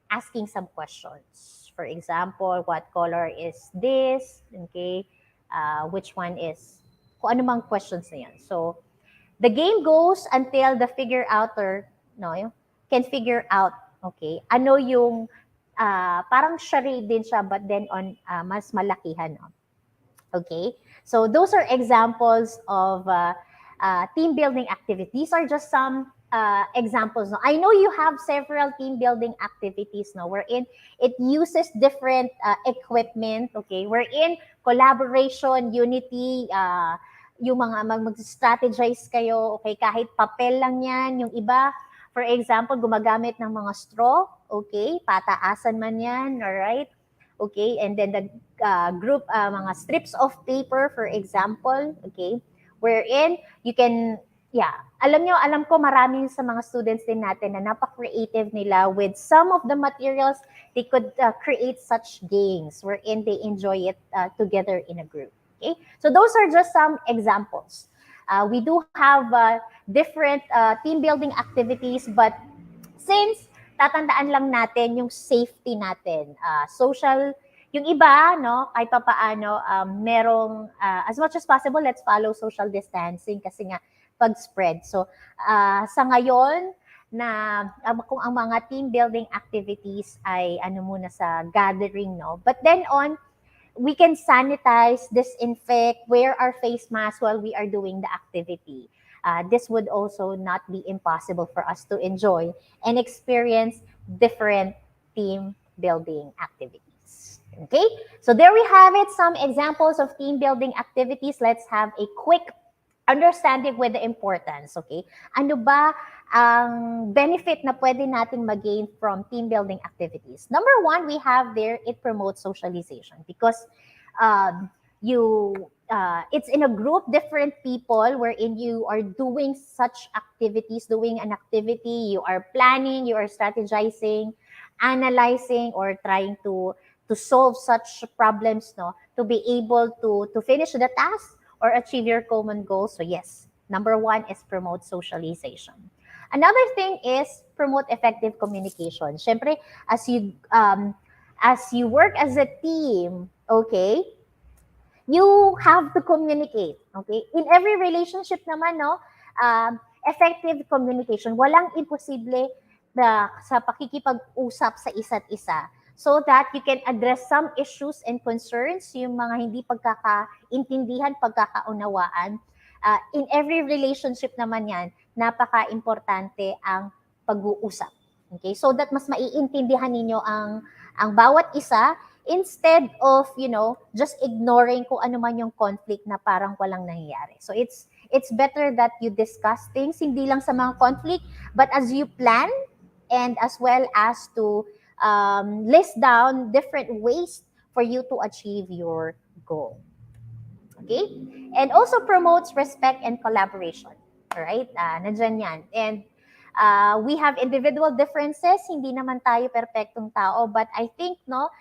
asking some questions. For example, what color is this? Okay, which one is, kung ano mang questions na yan. So, the game goes until the figure outer, no, can figure out, okay, ano yung, parang charade din siya, but then on mas malakihan, no? Okay, so those are examples of team building activities. These are just some examples. No? I know you have several team building activities, no, wherein it uses different equipment, okay, wherein collaboration, unity, yung mga mag-strategize kayo, okay, kahit papel lang yan, yung iba, for example, gumagamit ng mga straw, okay, pataasan man yan, alright, okay, and then the group, mga strips of paper, for example, okay, wherein you can, alam ko maraming sa mga students din natin na napaka-creative nila with some of the materials, they could create such games wherein they enjoy it together in a group. Okay, so those are just some examples. We do have different team building activities, but since tatandaan lang natin yung safety natin, social, yung iba, no, kahit pa paano, merong, as much as possible, let's follow social distancing kasi nga pag-spread. So, sa ngayon, na kung ang mga team building activities ay ano muna sa gathering, no, but then on, we can sanitize, disinfect, wear our face mask while we are doing the activity. This would also not be impossible for us to enjoy and experience different team building activities. Okay, so there we have it, some examples of team building activities. Let's have a quick understanding with the importance, okay? Ano ba ang benefit na pwede nating mag-gain from team building activities? Number one, we have there, it promotes socialization because it's in a group, different people wherein you are doing such activities, doing an activity, you are planning, you are strategizing, analyzing, or trying to solve such problems, no, to be able to finish the task or achieve your common goals. So yes, number one is promote socialization. Another thing is promote effective communication. Syempre, as you work as a team, okay, you have to communicate, okay? In every relationship naman, no, effective communication. Walang imposible na sa pakikipag-usap sa isa't isa, so that you can address some issues and concerns, yung mga hindi pagkakaintindihan, pagkakaunawaan. In every relationship naman yan, napaka-importante ang pag-uusap. Okay? So that mas maiintindihan ninyo ang bawat isa instead of, just ignoring kung ano man yung conflict na parang walang nangyayari. So it's better that you discuss things, hindi lang sa mga conflict, but as you plan and as well as to list down different ways for you to achieve your goal. Okay? And also promotes respect and collaboration. Alright? Nandyan yan. And we have individual differences. Hindi naman tayo perfectong tao. But I think, no,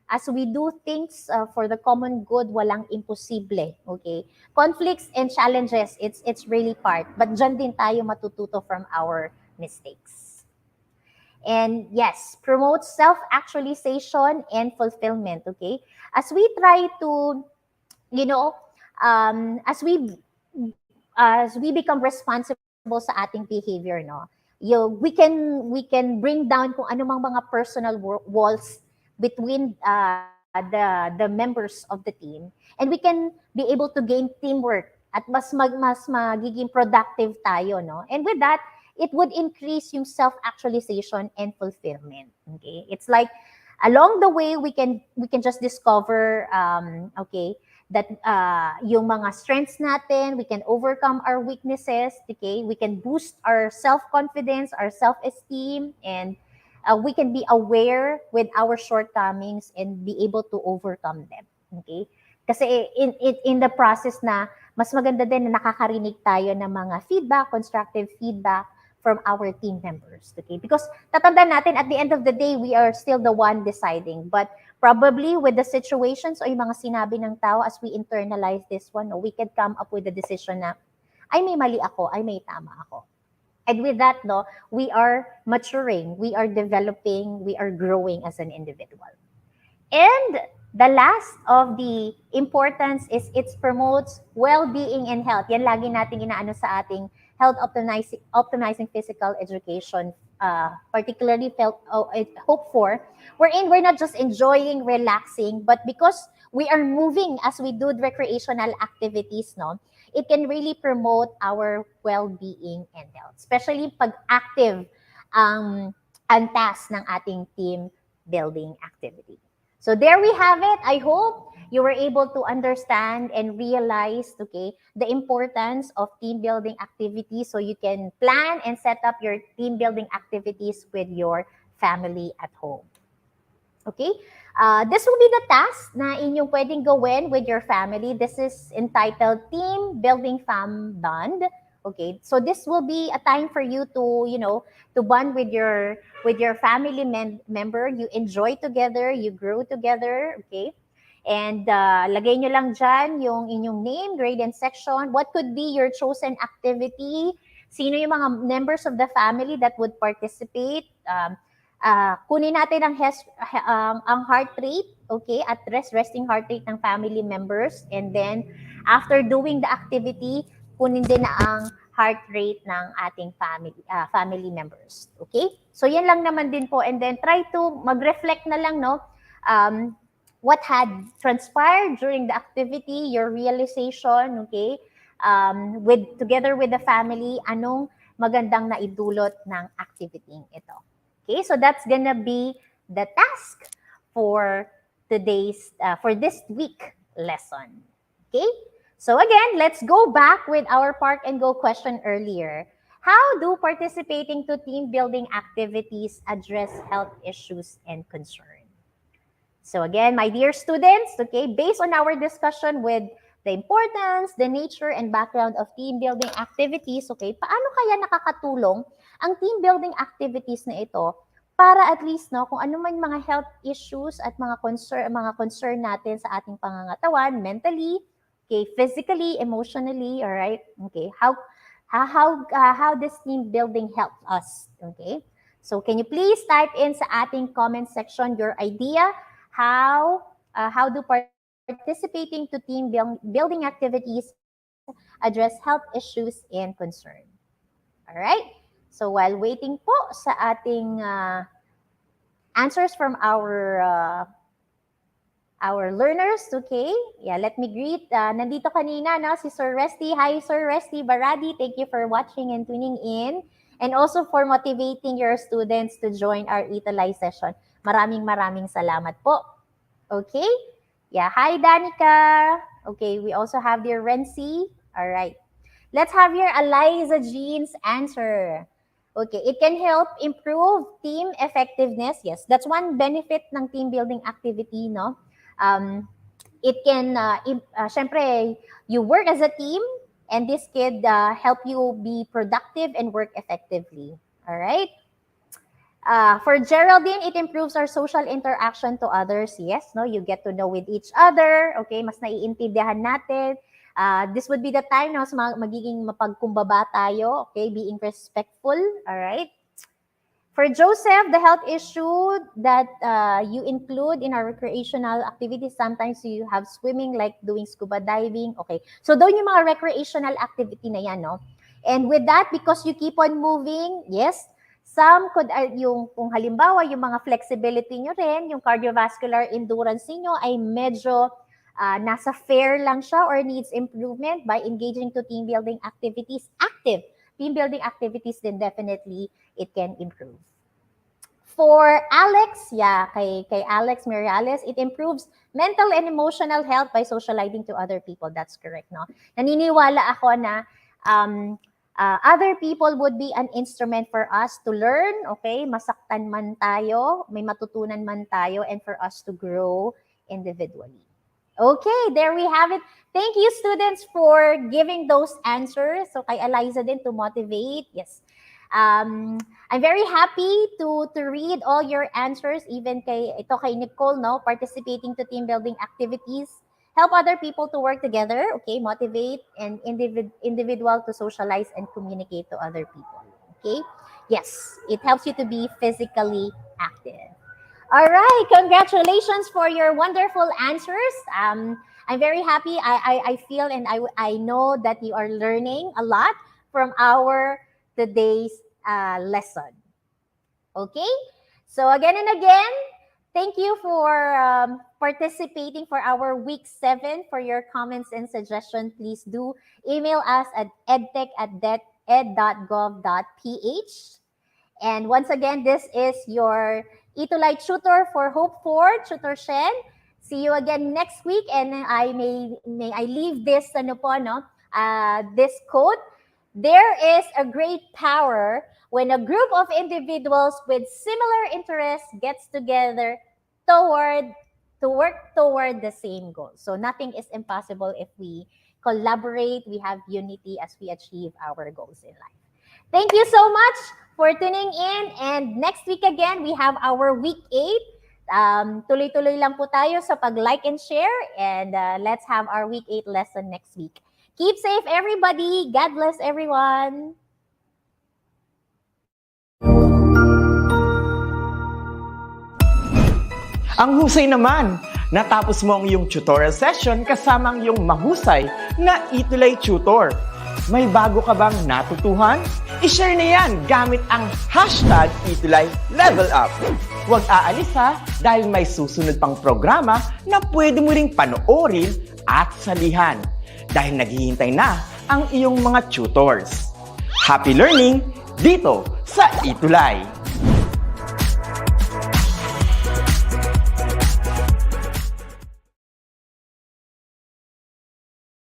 as we do things for the common good, walang imposible. Okay? Conflicts and challenges, it's really part. But dyan din tayo matututo from our mistakes. And yes, promote self-actualization and fulfillment, okay? As we try to, as we become responsible sa ating behavior, no? We can bring down kung anumang mga personal walls between the members of the team, and we can be able to gain teamwork at mas magiging productive tayo, no? And with that, it would increase yung self-actualization and fulfillment. Okay, it's like along the way we can just discover okay, that yung mga strengths natin, we can overcome our weaknesses. Okay, we can boost our self-confidence, our self-esteem, and we can be aware with our shortcomings and be able to overcome them. Okay, kasi in the process na mas maganda din na nakakarinig tayo ng mga feedback, constructive feedback from our team members. Okay? Because tatandaan natin, at the end of the day, we are still the one deciding. But probably with the situations o yung mga sinabi ng tao, as we internalize this one, we can come up with a decision na, ay may mali ako, ay may tama ako. And with that, we are maturing, we are developing, we are growing as an individual. And the last of the importance is it promotes well-being and health. Yan lagi nating inaano sa ating health optimizing physical education, particularly hope for, wherein we're not just enjoying, relaxing, but because we are moving as we do recreational activities, it can really promote our well-being and health, especially pag active ang task ng ating team building activity. So there we have it. I hope you were able to understand and realize, okay, the importance of team building activities so you can plan and set up your team building activities with your family at home. Okay? This will be the task na inyong pwedeng gawin with your family. This is entitled Team Building Fam Bond. Okay, so this will be a time for you to, to bond with your family member. You enjoy together, you grow together, okay? And lagay nyo lang dyan yung inyong name, grade, and section. What could be your chosen activity? Sino yung mga members of the family that would participate? Kunin natin ang heart rate, okay, at resting heart rate ng family members. And then, after doing the activity, kunin din na ang heart rate ng ating family members. Okay? So, yan lang naman din po. And then, try to mag-reflect na lang, what had transpired during the activity, your realization, okay? Together with the family, anong magandang naidulot ng activity ito. Okay? So, that's gonna be the task for for this week lesson. Okay? So again, let's go back with our park and go question earlier. How do participating to team building activities address health issues and concern? So again, my dear students, okay, based on our discussion with the importance, the nature, and background of team building activities, okay, paano kaya nakakatulong ang team building activities na ito para at least kung ano man mga health issues at mga concern natin sa ating pangangatawan, mentally, okay, physically, emotionally, all right? Okay, how does team building help us? Okay, so can you please type in sa ating comment section your idea how do participating to team building activities address health issues and concern? All right. So while waiting po sa ating answers from our learners, okay? Yeah, let me greet. Nandito kanina, si Sir Resty. Hi, Sir Resty Baradi. Thank you for watching and tuning in. And also for motivating your students to join our ETUlay session. Maraming salamat po. Okay? Yeah, hi, Danica. Okay, we also have dear Renzi. All right. Let's have your Eliza Jean's answer. Okay, it can help improve team effectiveness. Yes, that's one benefit ng team building activity, it can, syempre, you work as a team and this could help you be productive and work effectively. All right? For Geraldine, it improves our social interaction to others. Yes, you get to know with each other. Okay, mas naiintindihan natin. This would be the time magiging mapagkumbaba tayo. Okay, being respectful. All right? For Joseph, the health issue that you include in our recreational activities, sometimes you have swimming, like doing scuba diving. Okay, so doon yung mga recreational activity na yan, And with that, because you keep on moving, yes, some could, kung halimbawa, yung mga flexibility nyo rin, yung cardiovascular endurance niyo ay medyo nasa fair lang siya or needs improvement by engaging to team building activities, active team building activities, then definitely it can improve. For Alex, kay Alex Mirales, it improves mental and emotional health by socializing to other people. That's correct, Naniniwala ako na other people would be an instrument for us to learn, okay? Masaktan man tayo, may matutunan man tayo, and for us to grow individually. Okay, there we have it. Thank you, students, for giving those answers. So, kay Eliza din to motivate. Yes. I'm very happy to read all your answers, even kay Nicole, no, participating to team building activities, help other people to work together, okay, motivate, and individual to socialize and communicate to other people. Okay, yes, it helps you to be physically active. All right, congratulations for your wonderful answers. I'm very happy. I feel and I know that you are learning a lot from our today's lesson. Okay, so again and again, thank you for participating for our week 7. For your comments and suggestions, please do email us at edtech@deped.gov.ph. And once again, this is your ETUlay tutor for Hope for, Tutor Shen. See you again next week, and may I leave this this quote. There is a great power when a group of individuals with similar interests gets together to work toward the same goal. So nothing is impossible if we collaborate, we have unity as we achieve our goals in life. Thank you so much for tuning in. And next week again, we have our week 8. Tuloy-tuloy lang po tayo sa pag-like and share. And let's have our week 8 lesson next week. Keep safe, everybody. God bless everyone. Ang husay naman! Natapos mo ang iyong tutorial session kasama ang iyong mahusay na ETUlay tutor. May bago ka bang natutuhan? I-share na yan gamit ang hashtag #ETUlayLevelUp. Huwag aalis ha, dahil may susunod pang programa na pwede mo ring panoorin at salihan. Dahil naghihintay na ang iyong mga tutors. Happy learning dito sa ETUlay!